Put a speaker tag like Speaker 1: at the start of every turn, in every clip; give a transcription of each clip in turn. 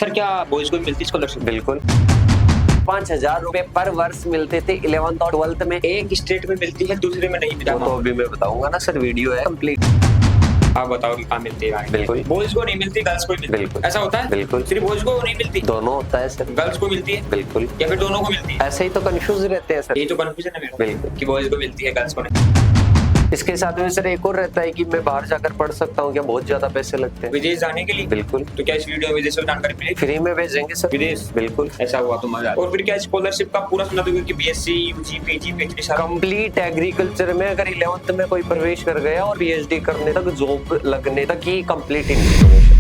Speaker 1: Sir क्या boys को भी मिलती स्कॉलरशिप?
Speaker 2: बिल्कुल। 5,000 रुपए पर वर्ष मिलते थे 11th और 12th में।
Speaker 1: एक स्टेट में मिलती है दूसरे में नहीं मिला।
Speaker 2: वो तो अभी मैं बताऊंगा ना सर, वीडियो है कंप्लीट।
Speaker 1: आप बताओ कि कहाँ मिलती है?
Speaker 2: बिल्कुल।
Speaker 1: बॉयज को नहीं मिलती, गर्ल्स को मिलती है।
Speaker 2: बिल्कुल।
Speaker 1: ऐसा होता है?
Speaker 2: बिल्कुल।
Speaker 1: सिर्फ बॉयज को नहीं मिलती?
Speaker 2: दोनों होता है सर।
Speaker 1: गर्ल्स को मिलती है
Speaker 2: बिल्कुल।
Speaker 1: या फिर दोनों को मिलती है?
Speaker 2: ऐसे ही तो कंफ्यूज रहते हैं सर।
Speaker 1: ये तो कंफ्यूजन है मेरा
Speaker 2: बिल्कुल।
Speaker 1: कि बॉयज को मिलती है गर्ल्स को नहीं।
Speaker 2: इसके साथ में सर एक और रहता है कि मैं बाहर जाकर पढ़ सकता हूँ, क्या बहुत ज्यादा पैसे लगते हैं?
Speaker 1: विदेश जाने के लिए?
Speaker 2: बिल्कुल।
Speaker 1: तो क्या इस वीडियो में विदेश में जानकारी मिलेगी?
Speaker 2: फ्री में भेजेंगे सर।
Speaker 1: विदेश?
Speaker 2: बिल्कुल।
Speaker 1: ऐसा हुआ तो मजा। और फिर क्या स्कॉलरशिप का पूरा सुना दोगे कि बीएससी, यूजी, पीजी, पीएचडी सारा?
Speaker 2: कंप्लीट एग्रीकल्चर में अगर 11th में कोई प्रवेश कर गया और पीएचडी करने तक, जॉब लगने तक ही कंप्लीट इन्फॉर्मेशन।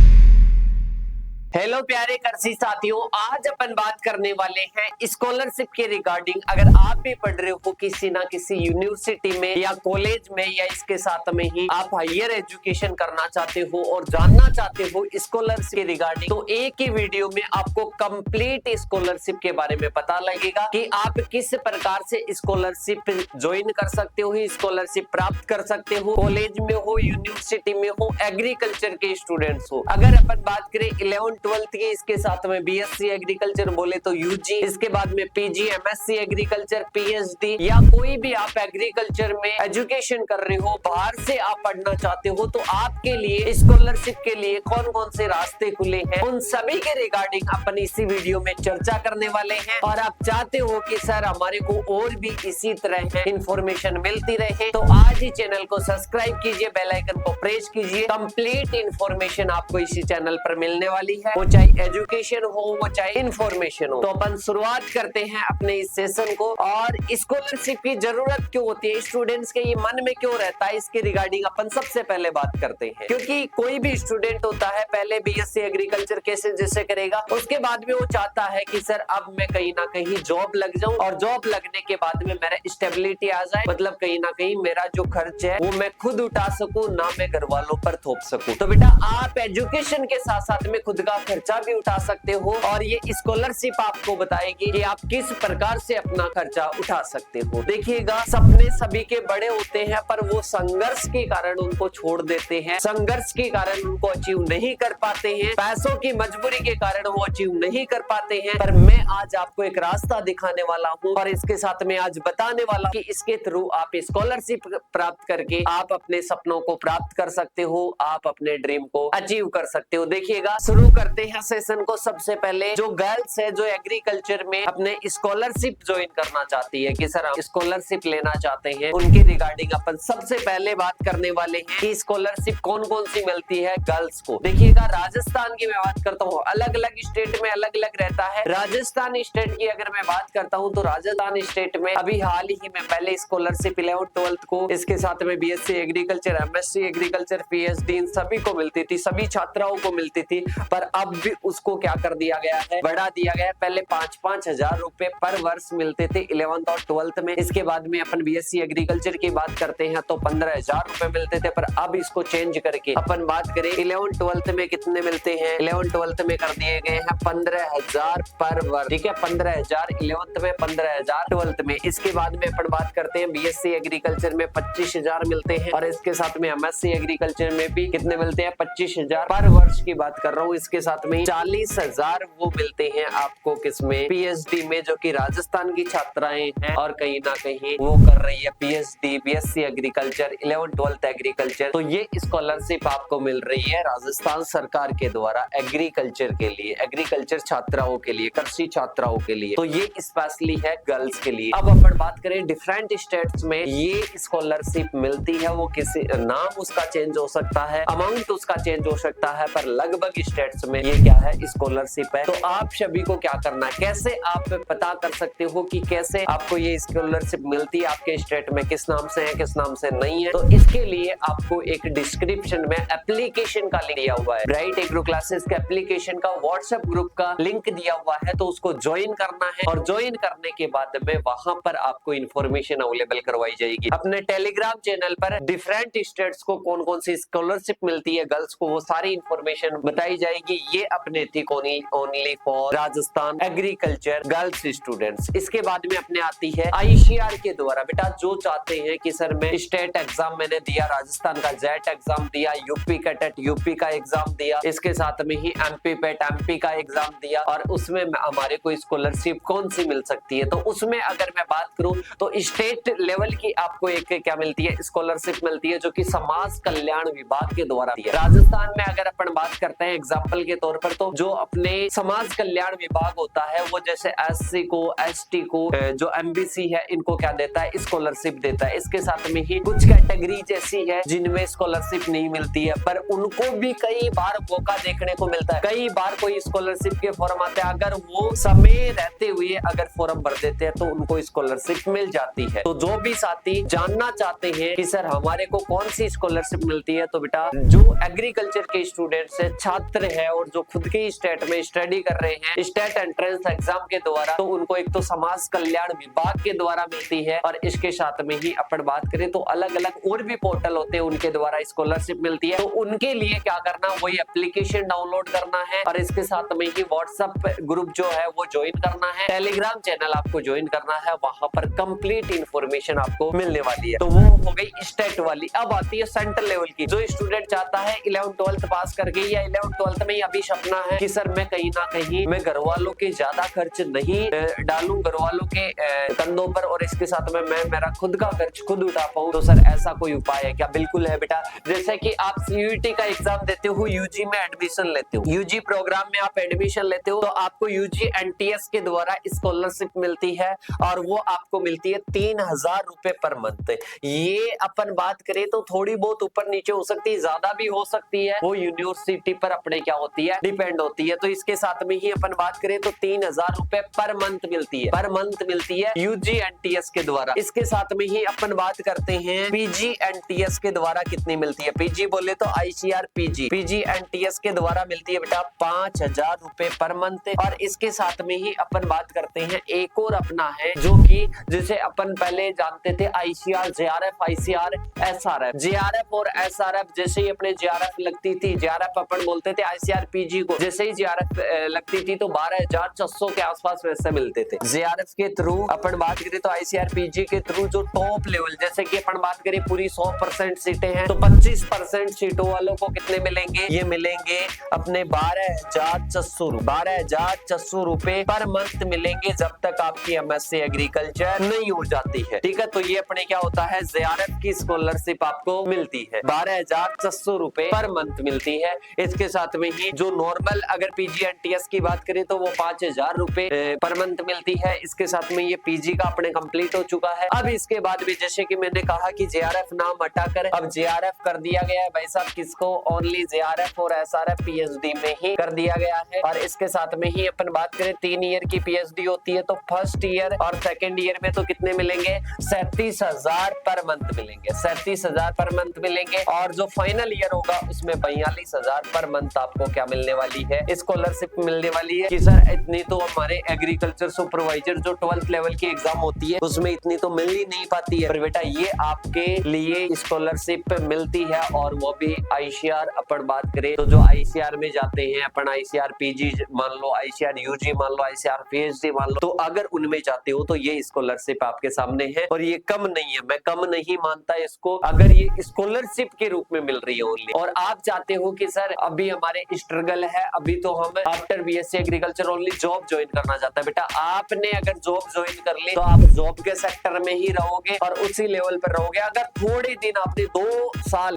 Speaker 2: हेलो प्यारे कृषि साथियों, आज अपन बात करने वाले हैं स्कॉलरशिप के रिगार्डिंग। अगर आप भी पढ़ रहे हो किसी ना किसी यूनिवर्सिटी में या कॉलेज में या इसके साथ में ही आप हायर एजुकेशन करना चाहते हो और जानना चाहते हो स्कॉलरशिप के रिगार्डिंग, तो एक ही वीडियो में आपको कंप्लीट स्कॉलरशिप के बारे में पता लगेगा कि आप किस प्रकार से स्कॉलरशिप ज्वाइन कर सकते हो, स्कॉलरशिप प्राप्त कर सकते हो। कॉलेज में हो, यूनिवर्सिटी में हो, एग्रीकल्चर के स्टूडेंट्स हो। अगर अपन बात करें 11 12th की, इसके साथ में बीएससी एग्रीकल्चर बोले तो यूजी, इसके बाद में पीजी, एमएससी एग्रीकल्चर, पीएचडी, या कोई भी आप एग्रीकल्चर में एजुकेशन कर रहे हो, बाहर से आप पढ़ना चाहते हो, तो आपके लिए स्कॉलरशिप के लिए कौन कौन से रास्ते खुले हैं, उन सभी के रिगार्डिंग अपन इसी वीडियो में चर्चा करने वाले हैं। और आप चाहते हो कि सर हमारे को और भी इसी तरह इंफॉर्मेशन मिलती रहे, तो आज ही चैनल को सब्सक्राइब कीजिए, बेल आइकन को प्रेस कीजिए। कंप्लीट इंफॉर्मेशन आपको इसी चैनल पर मिलने वाली है, वो चाहे एजुकेशन हो, वो चाहे इंफॉर्मेशन हो। तो अपन शुरुआत करते हैं अपने इस सेशन को। और स्कॉलरशिप की जरूरत क्यों होती है, स्टूडेंट्स के ये मन में क्यों रहता है, इसके रिगार्डिंग अपन सबसे पहले बात करते हैं। क्योंकि कोई भी स्टूडेंट होता है, पहले बीएससी एग्रीकल्चर कैसे जैसे करेगा, उसके बाद में वो चाहता है कि सर अब मैं कहीं ना कहीं जॉब लग जाऊं, और जॉब लगने के बाद में मेरा स्टेबिलिटी आ जाए, मतलब कहीं ना कहीं मेरा जो खर्च है वो मैं खुद उठा सकूं, ना मैं घर वालों पर थोप सकूं। तो बेटा आप एजुकेशन के साथ साथ में खुद का खर्चा भी उठा सकते हो, और ये स्कॉलरशिप आपको बताएगी कि आप किस प्रकार से अपना खर्चा उठा सकते हो। देखिएगा, सपने सभी के बड़े होते हैं, पर वो संघर्ष के कारण उनको छोड़ देते हैं, संघर्ष के कारण उनको अचीव नहीं कर पाते हैं, पैसों की मजबूरी के कारण वो अचीव नहीं कर पाते हैं। पर मैं आज आपको एक रास्ता दिखाने वाला हूँ, और इसके साथ में आज बताने वाला कि इसके थ्रू आप स्कॉलरशिप प्राप्त करके आप अपने सपनों को प्राप्त कर सकते हो, आप अपने ड्रीम को अचीव कर सकते हो। देखिएगा, शुरू करते हैं सेशन को। सबसे पहले जो गर्ल्स है जो एग्रीकल्चर में अपने स्कॉलरशिप ज्वाइन करना चाहती है कि सर हम स्कॉलरशिप लेना चाहते हैं, उनके रिगार्डिंग अपन सबसे पहले बात करने वाले हैं कि स्कॉलरशिप कौन कौन सी मिलती है गर्ल्स को। देखिएगा, राजस्थान की मैं बात करता हूँ, अलग अलग स्टेट में अलग अलग रहता है। राजस्थान स्टेट की अगर मैं बात करता हूँ तो राजस्थान स्टेट में अभी हाल ही में पहले स्कॉलरशिप 11th 12th को, इसके साथ में BSc agriculture, MSc agriculture, PhD, इन सभी को मिलती थी, सभी छात्राओं को मिलती थी। पर अब भी उसको क्या कर दिया गया है, बढ़ा दिया गया है। पहले 5-5 हजार रुपए पर वर्ष मिलते थे 11th और 12th में। इसके बाद में अपन बीएससी एग्रीकल्चर की बात करते हैं तो 15,000 रुपए मिलते थे, पर अब इसको चेंज करके अपन बात करें 11th 12th में कितने मिलते हैं। 11th 12th में कर दिए गए हैं 15,000 पर वर्ष, ठीक है, 15,000 11th में, 15,000 12th में। इसके बाद में अपन बात करते हैं बीएससी एग्रीकल्चर में 25,000 मिलते हैं, और इसके साथ में एमएससी एग्रीकल्चर में भी कितने मिलते हैं, 25,000 पर वर्ष की बात कर रहा हूँ। इसके साथ में 40,000 वो मिलते हैं आपको किसमें, पीएचडी में, जो कि राजस्थान की छात्राएं हैं और कहीं ना कहीं वो कर रही है PhD, BSc agriculture, 11th 12th agriculture. तो ये स्कॉलरशिप आपको मिल रही है राजस्थान सरकार के द्वारा एग्रीकल्चर के लिए, एग्रीकल्चर छात्राओं के लिए, कृषि छात्राओं के लिए। तो ये स्पेशली है गर्ल्स के लिए। अब अपन बात करें डिफरेंट स्टेट्स में ये स्कॉलरशिप मिलती है, वो किसी नाम उसका चेंज हो सकता है, अमाउंट उसका चेंज हो सकता है, पर लगभग स्टेट्स में ये क्या है, स्कॉलरशिप है। तो आप सभी को क्या करना है, कैसे आप पता कर सकते हो कि कैसे आपको ये स्कॉलरशिप मिलती है, आपके स्टेट में किस नाम से है, किस नाम से नहीं है। तो इसके लिए आपको एक डिस्क्रिप्शन में एप्लीकेशन का लिंक दिया हुआ है, ब्राइट एग्रो क्लासेस के एप्लीकेशन का, व्हाट्सएप ग्रुप का लिंक दिया हुआ है, तो उसको ज्वाइन करना है। और ज्वाइन करने के बाद में वहां पर आपको इंफॉर्मेशन अवेलेबल करवाई जाएगी। अपने टेलीग्राम चैनल पर डिफरेंट स्टेट्स को कौन कौन सी स्कॉलरशिप मिलती है गर्ल्स को, वो सारी इंफॉर्मेशन बताई जाएगी। ये अपने थी only for Rajasthan agriculture girls students. इसके बाद में अपने आती है आईसीआर के द्वारा। बेटा जो चाहते हैं कि सर मैं स्टेट एग्जाम मैंने दिया, राजस्थान का जेट एग्जाम दिया, यूपी का टेट यूपी का एग्जाम दिया, इसके साथ में ही एमपी पेट एमपी का एग्जाम दिया, और उसमें हमारे को स्कॉलरशिप कौन सी मिल सकती है, तो उसमें अगर मैं बात करूं तो स्टेट लेवल की आपको एक क्या मिलती है, स्कॉलरशिप मिलती है, जो कि समाज कल्याण विभाग के द्वारा दी है। राजस्थान में अगर अपन बात करते हैं एग्जाम्पल के तौर पर, तो जो अपने समाज कल्याण विभाग होता है वो जैसे एससी को, एसटी को, जो एमबीसी है इनको क्या देता है, स्कॉलरशिप देता है। इसके साथ में ही कुछ कैटेगरी जैसी है जिनमें स्कॉलरशिप नहीं मिलती है, पर उनको भी कई बार मौका देखने को मिलता है। कई बार कोई स्कॉलरशिप के फॉर्म आते हैं, अगर वो समय रहते हुए अगर फॉर्म भर देते हैं तो उनको स्कॉलरशिप मिल जाती है। तो जो भी साथी जानना चाहते हैं कि सर हमारे को कौन सी स्कॉलरशिप मिलती है, तो बेटा जो एग्रीकल्चर के स्टूडेंट्स है, छात्र है और जो खुद के स्टेट में स्टडी कर रहे हैं स्टेट एंट्रेंस एग्जाम के द्वारा, तो उनको एक तो समाज कल्याण विभाग के द्वारा मिलती है, और इसके साथ में ही अपन बात करें तो अलग अलग और भी पोर्टल होते हैं उनके द्वारा स्कॉलरशिप मिलती है। तो उनके लिए क्या करना, वही एप्लीकेशन डाउनलोड करना है, और इसके साथ में ही व्हाट्सएप ग्रुप जो है वो ज्वाइन करना है, टेलीग्राम चैनल आपको ज्वाइन करना है, वहां पर कंप्लीट इंफॉर्मेशन आपको मिलने वाली है। तो वो हो गई स्टेट वाली। अब आती है सेंट्रल लेवल की। जो स्टूडेंट चाहता है 11th 12th पास कर गई या 11th 12th में अभी सपना है कि सर मैं कहीं ना कहीं मैं घर वालों के ज्यादा खर्च नहीं डालूं, घर वालों के कंधों पर, और इसके साथ में मैं मेरा खुद का खर्च खुद उठा पाऊं, तो सर ऐसा कोई उपाय है क्या? बिल्कुल है बेटा। जैसे कि आप सीयूईटी का एग्जाम देते हो, यूजी में एडमिशन लेते हो, यूजी प्रोग्राम में आप एडमिशन लेते हो, तो आपको यूजी एनटीएस के द्वारा स्कॉलरशिप मिलती है, और वो आपको मिलती है 3000 रुपए पर मंथ। ये अपन बात करें तो थोड़ी बहुत ऊपर नीचे हो सकती है, ज्यादा भी हो सकती है, वो यूनिवर्सिटी पर अपने क्या होती है, डिपेंड होती है। तो इसके साथ में ही अपन बात करें तो 3000 रुपए पर मंथ मिलती है, पर मंथ मिलती है यूजी एनटीएस के द्वारा। इसके साथ में ही अपन बात करते हैं पीजी एनटीएस के द्वारा कितनी मिलती है। पीजी बोले तो आईसीआर पीजी एनटीएस के द्वारा मिलती है बेटा 5000 रुपए पर मंथ। और इसके साथ में ही अपन बात करते हैं एक और अपना है, जो कि जिसे अपन पहले जानते थे ICR, JRF, ICR, SRF. JRF और एसआरएफ जैसे ही अपने जेआरएफ लगती थी, जेआरएफ अपन बोलते थे आईसीआर पीजी को, जैसे ही जेआरएफ लगती थी तो 12600 के आसपास वैसे मिलते थे। जेआरएफ के थ्रू अपन बात करें तो आईसीआर पीजी के थ्रू जो टॉप लेवल, जैसे कि अपन बात करें पूरी 100% सीटें हैं, तो 25% सीटों वालों को कितने मिलेंगे, ये मिलेंगे अपने 12600 रुपए पर मंथ मिलेंगे, जब तक आपकी एमएससी एग्रीकल्चर नहीं हो जाती है। ठीक है, तो ये अपने क्या होता है, जेआरएफ की स्कॉलरशिप आपको मिलती है 12600 रुपए पर मंथ मिलती है। इसके साथ में ही जो नॉर्मल अगर पीजी एनटीएस की बात करें तो वो 5000 रुपए पर मंथ मिलती है। इसके साथ में ये पीजी का अपने कंप्लीट हो चुका है। अब इसके बाद भी जैसे कि मैंने कहा कि जेआरएफ नाम हटाकर अब जेआरएफ कर दिया गया है भाई साहब, किसको, ओनली जेआरएफ और एसआरएफ पीएचडी में ही कर दिया गया है। और इसके साथ में ही अपन बात करें 3 ईयर की पीएचडी होती है, तो फर्स्ट ईयर और सेकंड ईयर में तो कितने मिलेंगे, 37,000 पर मंथ मिलेंगे, 37,000 पर मंथ मिलेंगे। और जो फाइनल ईयर होगा उसमें 42,000 पर मंथ आपको क्या मिलने वाली है, स्कॉलरशिप मिलने वाली है। कि सर इतनी तो हमारे एग्रीकल्चर सुपरवाइजर जो 12th लेवल की एग्जाम होती है उसमें इतनी तो मिल ही नहीं पाती है, पर बेटा ये आपके लिए स्कॉलरशिप मिलती है, और वो भी आईसीआर। अपन बात करें तो जो आईसीआर में जाते हैं अपन, आईसीआर पीजी मान लो, आईसीआर यूजी मान लो, आईसीआर पीएचडी मान लो, तो अगर उनमें जाते हो तो ये स्कॉलरशिप आपके सामने है, और ये कम नहीं है, मैं कम नहीं मानता इसको, अगर ये स्कॉलरशिप के रूप में मिल रही है ओनली। और आप चाहते हो कि सर अभी हमारे स्ट्रगल है, अभी तो हम after BSc agriculture only job join करना चाहता है, बेटा आपने अगर जॉब ज्वाइन कर ली तो आप जॉब के सेक्टर में ही रहोगे और उसी लेवल पर रहोगे। अगर थोड़े दिन आपने 2 साल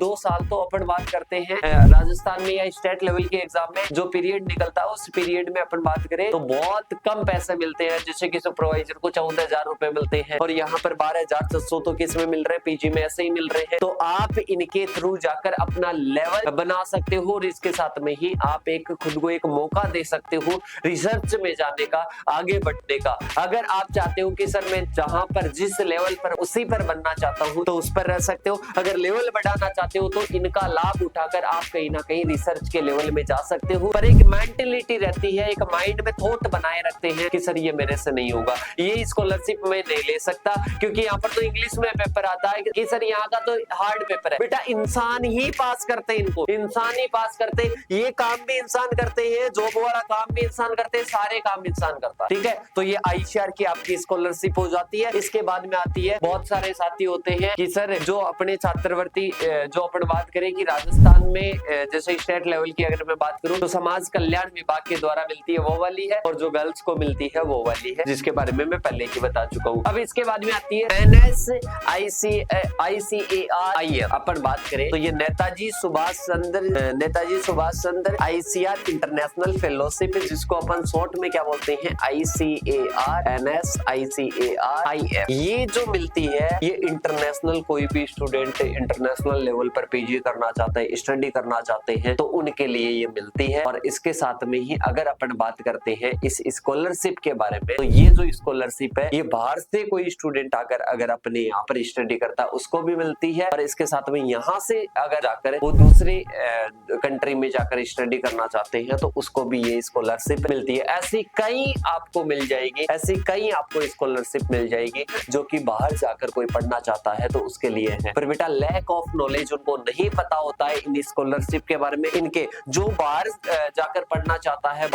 Speaker 2: तो अपन बात करते हैं राजस्थान में या स्टेट लेवल के एग्जाम में जो पीरियड निकलता है उस पीरियड में अपन बात करें तो बहुत कम पैसे मिलते हैं, जैसे कि सुपरवाइजर को 14,000 रुपए मिलते हैं, और यहाँ पर 12,600 तो किस में मिल रहे हैं, पीजी में ऐसे ही मिल रहे हैं। तो आप इनके थ्रू जाकर अपना लेवल बना सकते हो, और इसके साथ में ही आप एक खुद को एक मौका दे सकते हो रिसर्च में जाने का, आगे बढ़ने का। अगर आप चाहते हो कि सर मैं जहां पर जिस लेवल पर उसी पर बनना चाहता हूं तो उस पर रह सकते हो, अगर लेवल बढ़ाना चाहते हो तो इनका लाभ उठाकर आप कहीं ना कहीं रिसर्च के लेवल में जा सकते हो। पर एक मेंटेलिटी रहती है, एक माइंड में थॉट बनाए रखते हैं कि सर ये मेरे से नहीं होगा, ये स्कॉलरशिप में नहीं ले सकता, क्योंकि यहाँ पर तो इंग्लिश में पेपर आता है कि सर यहाँ का तो हार्ड पेपर है। बेटा इंसान ही पास करते, इनको इंसान ही पास करते, ये काम काम भी इंसान करते हैं, जॉब वाला काम भी इंसान करते हैं, सारे काम इंसान करता है, ठीक है। तो ये आईसीआर की आपकी स्कॉलरशिप हो जाती है। इसके बाद में आती है, बहुत सारे साथी होते हैं कि सर जो अपने छात्रवृत्ति, जो अपन बात करें कि राजस्थान में जैसे स्टेट लेवल की अगर मैं बात करूं तो समाज कल्याण विभाग के द्वारा मिलती है वो वाली है, और जो गर्ल्स को मिलती है वो वाली है, जिसके बारे में मैं पहले ही बता चुका हूँ। अब इसके बाद में आती है एनएस ICAR अपन बात करें तो ये Netaji Subhash Chandra ICR international fellowship, जिसको अपन शॉर्ट में क्या बोलते हैं ICAR NS ICAR IF। ये जो मिलती है ये इंटरनेशनल, कोई भी स्टूडेंट इंटरनेशनल लेवल पर पीजी करना चाहते हैं, स्टडी करना चाहते हैं तो उनके लिए ये मिलती है। और इसके साथ में ही अगर अपन बात करते हैं इस स्कॉलरशिप के बारे में, तो ये जो स्कॉलरशिप है ये बाहर से कोई स्टूडेंट अगर अपने यहाँ पर स्टडी करता है उसको भी मिलती है, और इसके साथ में यहाँ से अगर जाकर वो दूसरी कंट्री में जाकर स्टडी करना चाहते हैं तो उसको भी ये स्कॉलरशिप मिलती है। ऐसी कई आपको मिल जाएगी, ऐसी कई आपको स्कॉलरशिप मिल जाएगी जो कि बाहर जाकर कोई पढ़ना चाहता है तो उसके लिए है। पर बेटा लैक ऑफ नॉलेज, उनको नहीं पता होता है इन स्कॉलरशिप के बारे में। इनके जो बाहर जाकर पढ़ना चाहता है,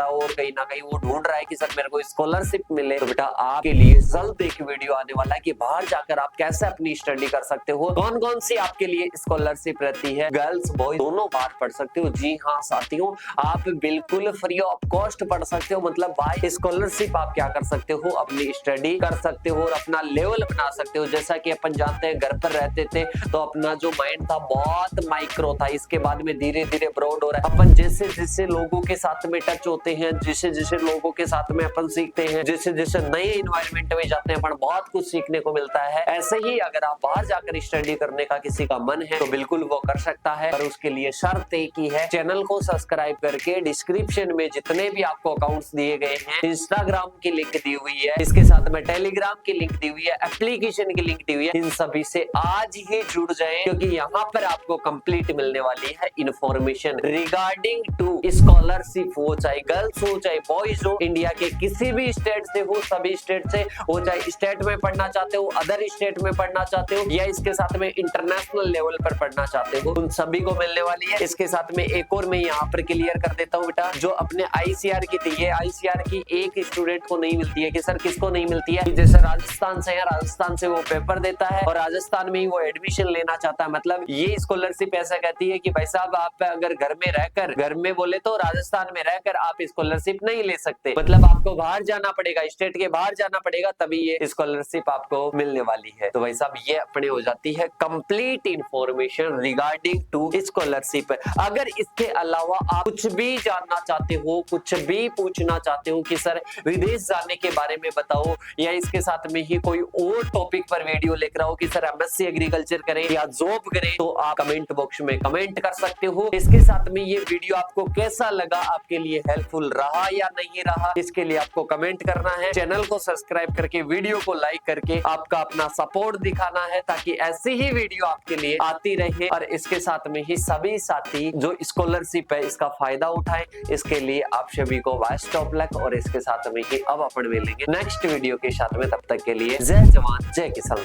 Speaker 2: और कहीं ना कहीं वो ढूंढ रहा है कि सर मेरे को स्कॉलरशिप मिले, तो बेटा आपके लिए जल्द एक वीडियो आने वाला है कि बाहर जाकर आप कैसे अपनी स्टडी कर सकते हो, कौन कौन सी आपके लिए स्कॉलरशिप रहती है, गर्ल्स बॉयज दोनों बाहर पढ़ सकते हो। जी हाँ साथियों, आप बिल्कुल फ्री ऑफ कॉस्ट पढ़ सकते हो, मतलब बाय स्कॉलरशिप आप क्या कर सकते हो, अपनी स्टडी कर सकते हो और अपना लेवल बना सकते हो। जैसा कि अपन जानते हैं घर पर रहते थे तो अपना जो माइंड था बहुत माइक्रो था, इसके बाद में धीरे धीरे ब्रॉड हो रहा है। अपन जैसे जैसे लोगों के साथ में टच होते हैं, जैसे जैसे लोगों के साथ में अपन सीखते हैं, जैसे जैसे नए इन्वायरमेंट में जाते हैं अपन बहुत कुछ सीखने को मिलता है। ऐसे ही अगर आप बाहर जाकर स्टडी करने का किसी का मन है तो बिल्कुल वो कर सकता है, पर उसके लिए शर्त एक ही है, चैनल को सब्सक्राइब करके डिस्क्रिप्शन में जितने भी आपको अकाउंट्स दिए गए हैं, इंस्टाग्राम की लिंक दी हुई है, इसके साथ में टेलीग्राम की लिंक दी हुई है, एप्लीकेशन की लिंक दी हुई है, इन सभी से आज ही जुड़ जाएं, क्योंकि यहाँ पर आपको कंप्लीट मिलने वाली है इंफॉर्मेशन रिगार्डिंग टू स्कॉलरशिप, हो चाहे गर्ल्स हो चाहे बॉयज हो, इंडिया के किसी भी स्टेट से हो, सभी स्टेट से हो, चाहे स्टेट में पढ़ना चाहते हो, अदर स्टेट में पढ़ना चाहते हो, या इसके साथ में इंटरनेशनल लेवल पर पढ़ना चाहते हो, उन सभी को मिलने वाली है। इसके साथ में एक और मैं यहाँ पर क्लियर कर देता हूँ बेटा, जो अपने आईसीआर की थी, ये आईसीआर की एक स्टूडेंट को नहीं मिलती है। कि सर किसको नहीं मिलती है? जैसे राजस्थान से है, राजस्थान से वो पेपर देता है और राजस्थान में ही वो एडमिशन लेना चाहता है, मतलब ये स्कॉलरशिप ऐसा कहती है कि भाई साहब आप अगर घर में रहकर, घर में बोले तो राजस्थान में रहकर आप स्कॉलरशिप नहीं ले सकते, मतलब आपको बाहर जाना पड़ेगा, स्टेट के बाहर जाना पड़ेगा तभी ये स्कॉलरशिप आपको मिलने वाली है। तो भाई साहब ये अपने हो जाती है complete information regarding to scholarship. अगर इसके अलावा आप कुछ भी जानना चाहते हो, कुछ भी पूछना चाहते हो कि सर विदेश जाने के बारे में बताओ, या इसके साथ में ही कोई और टॉपिक पर वीडियो लेकर आओ कि सर एमएससी एग्रीकल्चर करें या जॉब करें, तो आप कमेंट बॉक्स में कमेंट कर सकते हो। इसके साथ में ये वीडियो आपको कैसा लगा, आपके लिए हेल्पफुल रहा या नहीं रहा, इसके लिए आपको कमेंट करना है। चैनल को सब्सक्राइब करके, वीडियो को लाइक करके आपका अपना सपोर्ट दिखाना है, ताकि ऐसी ही वीडियो आपके लिए आती रहे। और इसके साथ में ही सभी साथी जो स्कॉलरशिप है इसका फायदा उठाएं, इसके लिए आप सभी को बेस्ट ऑफ लक। और इसके साथ में ही अब अपन मिलेंगे नेक्स्ट वीडियो के साथ में, तब तक के लिए जय जवान जय किसान।